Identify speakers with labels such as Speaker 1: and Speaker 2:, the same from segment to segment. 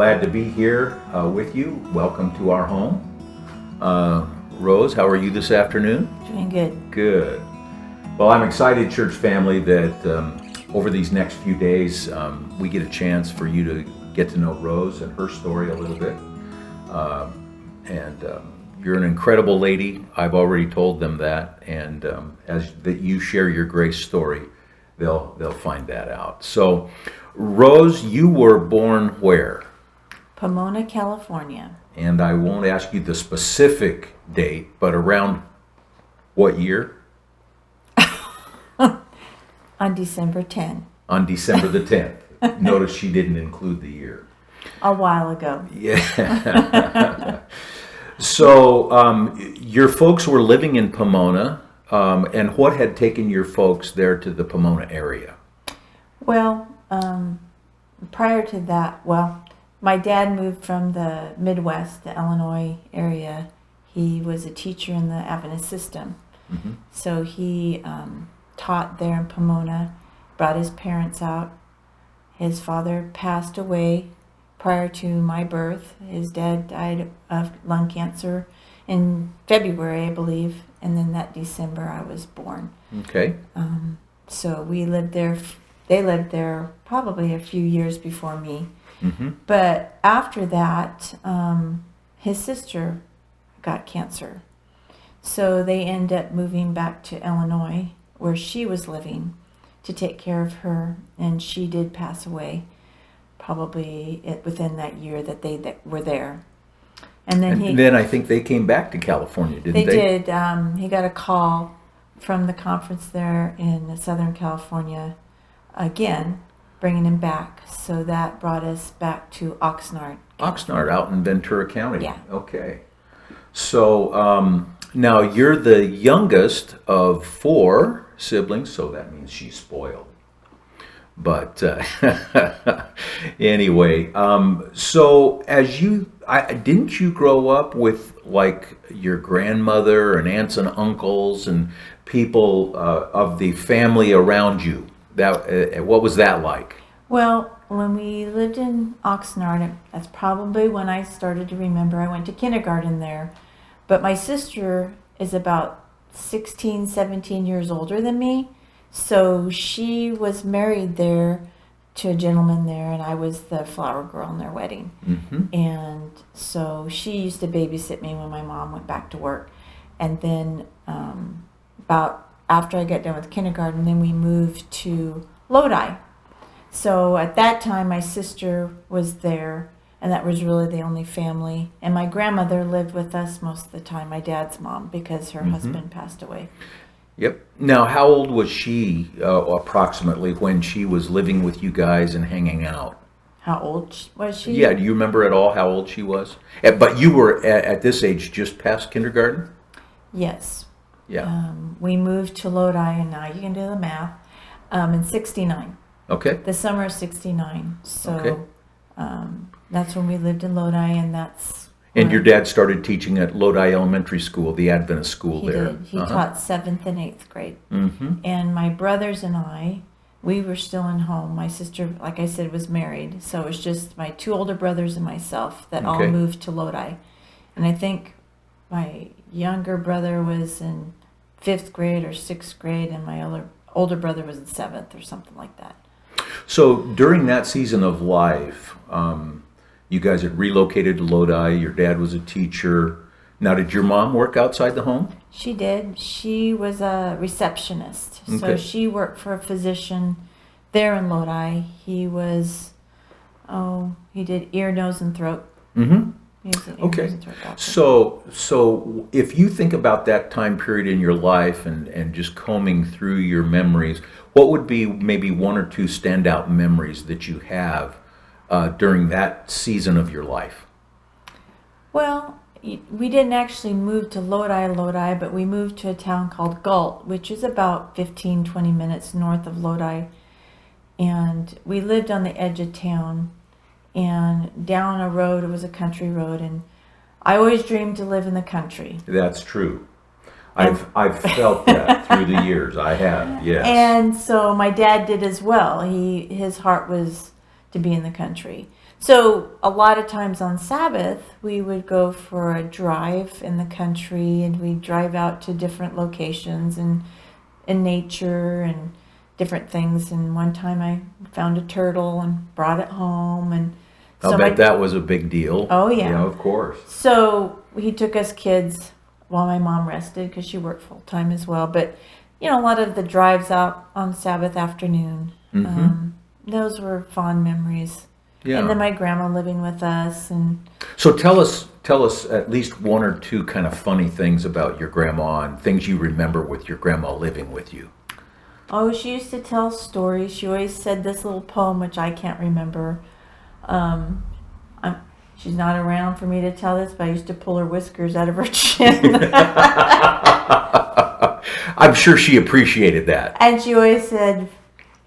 Speaker 1: Glad to be here with you. Welcome to our home. Rose, how are you this afternoon?
Speaker 2: Doing good.
Speaker 1: Good. Well, I'm excited, church family, that over these next few days we get a chance for you to get to know Rose and her story a little bit. And you're an incredible lady. I've already told them that, and as that you share your grace story, they'll find that out. So, Rose, you were born where?
Speaker 2: Pomona, California.
Speaker 1: And I won't ask you the specific date, but around what year?
Speaker 2: On December 10.
Speaker 1: On December the 10th. Notice she didn't include the year.
Speaker 2: A while ago.
Speaker 1: Yeah. So your folks were living in Pomona, and what had taken your folks there to the Pomona area?
Speaker 2: Well, prior to that, my dad moved from the Midwest, the Illinois area. He was a teacher in the Adventist system.
Speaker 1: Mm-hmm.
Speaker 2: So he taught there in Pomona, brought his parents out. His father passed away prior to my birth. His dad died of lung cancer in February, I believe, and then that December I was born.
Speaker 1: Okay.
Speaker 2: So we lived there. They lived there probably a few years before me.
Speaker 1: Mm-hmm.
Speaker 2: But after that, his sister got cancer. So they ended up moving back to Illinois, where she was living, to take care of her. And she did pass away probably within that year that they were there. And
Speaker 1: then I think they came back to California, didn't they?
Speaker 2: They did. He got a call from the conference there in Southern California again, bringing him back. So that brought us back to Oxnard.
Speaker 1: Oxnard, out in Ventura County.
Speaker 2: Yeah.
Speaker 1: Okay. So now you're the youngest of 4 siblings, so that means she's spoiled. But anyway, so as didn't you grow up with like your grandmother and aunts and uncles and people of the family around you? That what was that like?
Speaker 2: Well, when we lived in Oxnard, that's probably when I started to remember. I went to kindergarten there. But my sister is about 16, 17 years older than me. So she was married there to a gentleman there, and I was the flower girl in their wedding.
Speaker 1: Mm-hmm.
Speaker 2: And so she used to babysit me when my mom went back to work. And then about after I got done with kindergarten, then we moved to Lodi. So at that time, my sister was there, and that was really the only family. And my grandmother lived with us most of the time, my dad's mom, because her husband passed away.
Speaker 1: Yep. Now, how old was she approximately when she was living with you guys and hanging out?
Speaker 2: How old was she?
Speaker 1: Yeah, do you remember at all how old she was? But you were at this age just past kindergarten?
Speaker 2: Yes.
Speaker 1: Yeah.
Speaker 2: We moved to Lodi, and now you can do the math, in 69.
Speaker 1: Okay.
Speaker 2: The summer of 69. So
Speaker 1: Okay.
Speaker 2: That's when we lived in Lodi, and that's...
Speaker 1: And your dad started teaching at Lodi Elementary School, the Adventist school
Speaker 2: He
Speaker 1: there.
Speaker 2: did. He taught 7th and 8th grade.
Speaker 1: Mm-hmm.
Speaker 2: And my brothers and I, we were still in home. My sister, like I said, was married. So it was just my 2 older brothers and myself that all
Speaker 1: Okay.
Speaker 2: moved to Lodi. And I think my younger brother was in 5th grade or 6th grade, and my older brother was in 7th or something like that.
Speaker 1: So during that season of life, you guys had relocated to Lodi. Your dad was a teacher. Now, did your mom work outside the home?
Speaker 2: She did. She was a receptionist. So
Speaker 1: Okay.
Speaker 2: she worked for a physician there in Lodi. He was, he did ear, nose, and throat.
Speaker 1: Mm-hmm.
Speaker 2: He was an ear,
Speaker 1: Okay.
Speaker 2: nose, and throat doctor.
Speaker 1: So if you think about that time period in your life and just combing through your memories, what would be maybe 1 or 2 standout memories that you have during that season of your life?
Speaker 2: Well, we didn't actually move to Lodi, but we moved to a town called Galt, which is about 15, 20 minutes north of Lodi. And we lived on the edge of town, and down a road, it was a country road, and I always dreamed to live in the country.
Speaker 1: That's true. I've felt that through the years. I have, yes.
Speaker 2: And so my dad did as well. His heart was to be in the country. So a lot of times on Sabbath, we would go for a drive in the country, and we'd drive out to different locations and in nature and different things. And one time I found a turtle and brought it home, and
Speaker 1: I'll
Speaker 2: so
Speaker 1: bet that was a big deal.
Speaker 2: Oh, yeah.
Speaker 1: Yeah, of course.
Speaker 2: So he took us kids while my mom rested because she worked full time as well. But a lot of the drives out on Sabbath afternoon, those were fond memories.
Speaker 1: Yeah.
Speaker 2: And then my grandma living with us, and
Speaker 1: So tell us at least one or two kind of funny things about your grandma and things you remember with your grandma living with you.
Speaker 2: oh, she used to tell stories. She always said this little poem, which I can't remember. Um, she's not around for me to tell this, but I used to pull her whiskers out of her chin.
Speaker 1: I'm sure she appreciated that.
Speaker 2: And she always said,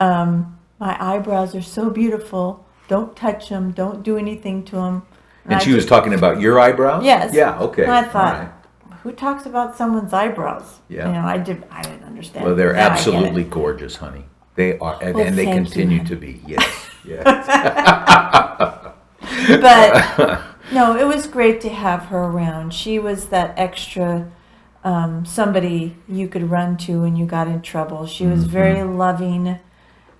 Speaker 2: my eyebrows are so beautiful. Don't touch them. Don't do anything to them.
Speaker 1: And she was talking about your eyebrows?
Speaker 2: Yes.
Speaker 1: Yeah, okay.
Speaker 2: And I thought,
Speaker 1: All right.
Speaker 2: who talks about someo's eyebrows?
Speaker 1: Yeah.
Speaker 2: I didn't understand.
Speaker 1: Well, they're
Speaker 2: Now I get it.
Speaker 1: absolutely gorgeous, honey. They are, and
Speaker 2: Well,
Speaker 1: they
Speaker 2: thank
Speaker 1: continue
Speaker 2: you.
Speaker 1: to be. Yes, yes.
Speaker 2: But no, it was great to have her around. She was that extra somebody you could run to when you got in trouble. She was very loving,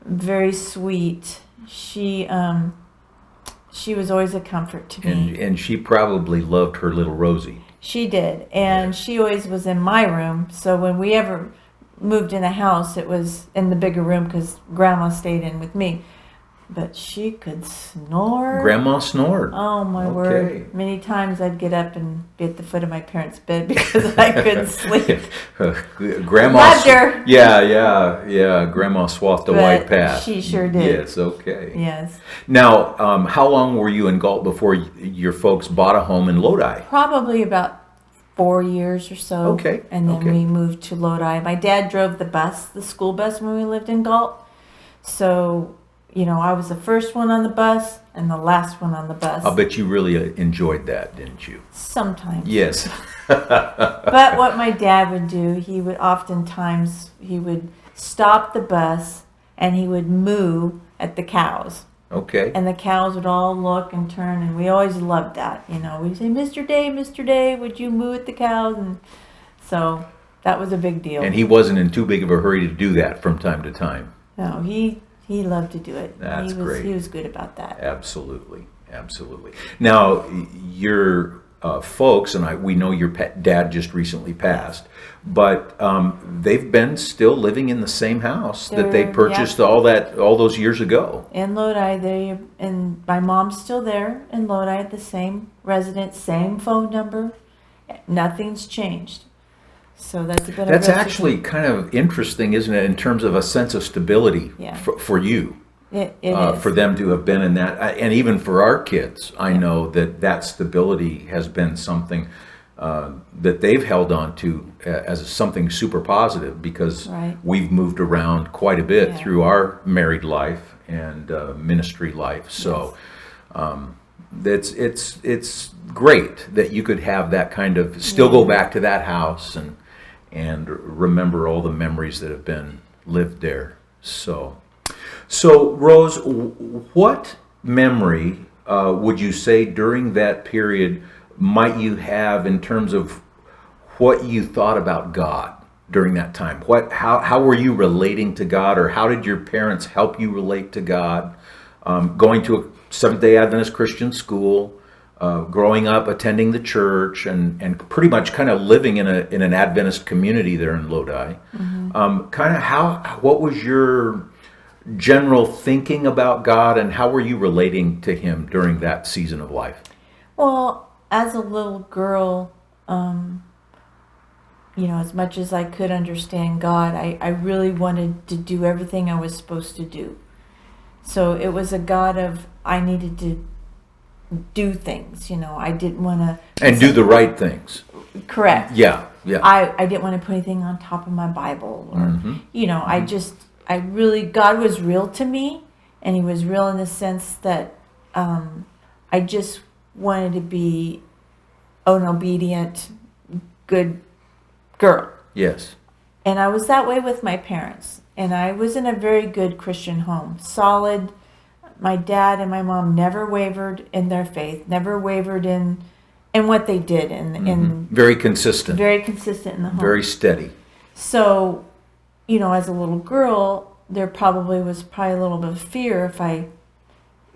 Speaker 2: very sweet. She was always a comfort to me.
Speaker 1: And she probably loved her little Rosie.
Speaker 2: She did, and she always was in my room. So when we ever moved in a house, it was in the bigger room because Grandma stayed in with me. But she could snore.
Speaker 1: Grandma snored.
Speaker 2: Oh my
Speaker 1: Okay.
Speaker 2: word! Many times I'd get up and be at the foot of my parents' bed because I couldn't sleep.
Speaker 1: Grandma.
Speaker 2: Loved her.
Speaker 1: Yeah. Grandma swathed a
Speaker 2: But
Speaker 1: white path.
Speaker 2: she sure did.
Speaker 1: Yes, okay.
Speaker 2: Yes,
Speaker 1: Now, how long were you in Galt before your folks bought a home in Lodi?
Speaker 2: probably about 4 years or so.
Speaker 1: Okay,
Speaker 2: And then
Speaker 1: okay.
Speaker 2: we moved to Lodi. My dad drove the school bus when we lived in Galt. So, I was the first one on the bus and the last one on the bus.
Speaker 1: I'll bet you really enjoyed that, didn't you?
Speaker 2: Sometimes.
Speaker 1: Yes.
Speaker 2: But what my dad would do, he would stop the bus and he would moo at the cows.
Speaker 1: Okay.
Speaker 2: And the cows would all look and turn, and we always loved that. We'd say, Mr. Day, would you moo at the cows? And so that was a big deal.
Speaker 1: And he wasn't in too big of a hurry to do that from time to time.
Speaker 2: No, he loved to do it.
Speaker 1: That's great.
Speaker 2: He was good about that.
Speaker 1: Absolutely. Now, your folks, and we know your dad just recently passed, but they've been still living in the same house that they
Speaker 2: They're-
Speaker 1: purchased all those years ago.
Speaker 2: In Lodi, and my mom's still there in Lodi at the same residence, same phone number. Nothing's changed. So that's been
Speaker 1: That's
Speaker 2: real
Speaker 1: actually kind of interesting, isn't it, in terms of a sense of stability
Speaker 2: Yeah.
Speaker 1: for you,
Speaker 2: It is.
Speaker 1: for them to have been in that, and even for our kids. I know that stability has been something that they've held on to as something super positive, because
Speaker 2: Right.
Speaker 1: we've moved around quite a bit
Speaker 2: Yeah.
Speaker 1: through our married life and ministry life. So it's great that you could have that kind of still go back to that house and remember all the memories that have been lived there. So Rose, what memory would you say during that period might you have in terms of what you thought about God during that time? How were you relating to God, or how did your parents help you relate to God? Going to a Seventh-day Adventist Christian school, growing up, attending the church, and pretty much kind of living in an Adventist community there in Lodi. What was your general thinking about God, and how were you relating to Him during that season of life?
Speaker 2: Well, as a little girl, as much as I could understand God, I really wanted to do everything I was supposed to do. So it was a God of, I needed to do things, I didn't want to...
Speaker 1: And do the right things.
Speaker 2: Correct.
Speaker 1: Yeah.
Speaker 2: I didn't want to put anything on top of my Bible, or, God was real to me, and He was real in the sense that I just wanted to be an obedient, good girl.
Speaker 1: Yes.
Speaker 2: And I was that way with my parents. And I was in a very good Christian home. Solid, my dad and my mom never wavered in their faith, never wavered in what they did, and
Speaker 1: Very consistent.
Speaker 2: very consistent in the home.
Speaker 1: Very steady.
Speaker 2: So, as a little girl, there was probably a little bit of fear if I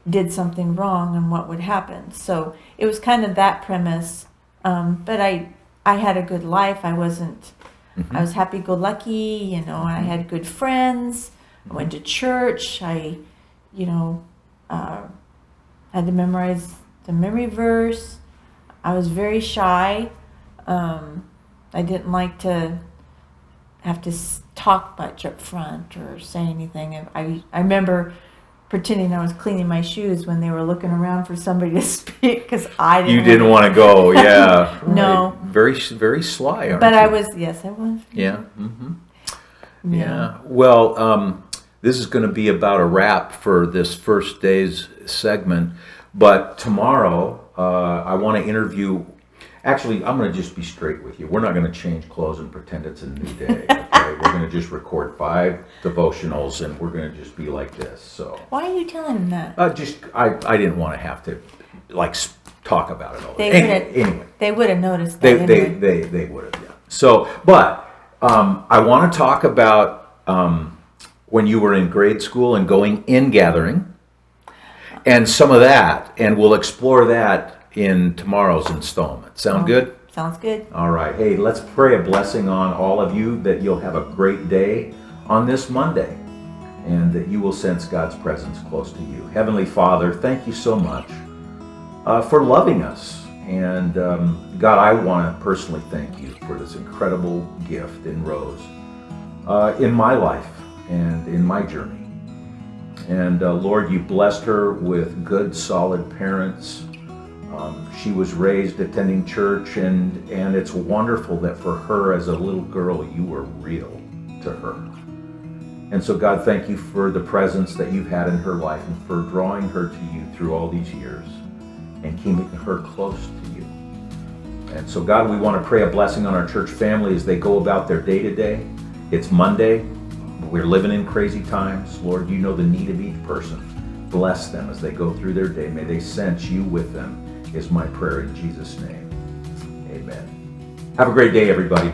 Speaker 2: did something wrong and what would happen. So it was kind of that premise. But I had a good life. I wasn't. I was happy-go-lucky. I had good friends. I went to church. I, had to memorize the memory verse. I was very shy. I didn't like to have to talk much up front or say anything. I remember pretending I was cleaning my shoes when they were looking around for somebody to speak because I didn't.
Speaker 1: You didn't want to go, yeah.
Speaker 2: No.
Speaker 1: Right. Very, very sly, aren't
Speaker 2: But
Speaker 1: you?
Speaker 2: I was. Yes, I was.
Speaker 1: Yeah. Yeah. Well, this is going to be about a wrap for this first day's segment. But tomorrow, I want to interview. Actually, I'm going to just be straight with you. We're not going to change clothes and pretend it's a new day. Okay? We're going to just record 5 devotionals, and we're going to just be like this. So.
Speaker 2: Why are you telling him that?
Speaker 1: I didn't want to have to talk about it all.
Speaker 2: Anyway, they would have noticed that.
Speaker 1: They would have. Yeah. So, but I want to talk about when you were in grade school and going in gathering, and some of that, and we'll explore that in tomorrow's installment. Sound good?
Speaker 2: Sounds good.
Speaker 1: All right. Hey, let's pray a blessing on all of you that you'll have a great day on this Monday and that you will sense God's presence close to you. Heavenly Father, thank you so much for loving us. And God, I want to personally thank you for this incredible gift in Rose in my life and in my journey. And Lord, you blessed her with good, solid parents. She was raised attending church, and it's wonderful that for her as a little girl, you were real to her. And so God, thank you for the presence that you've had in her life and for drawing her to you through all these years and keeping her close to you. And so God, we want to pray a blessing on our church family as they go about their day-to-day. It's Monday. We're living in crazy times. Lord, you know the need of each person. Bless them as they go through their day. May they sense you with them, is my prayer in Jesus' name. Amen. Have a great day, everybody.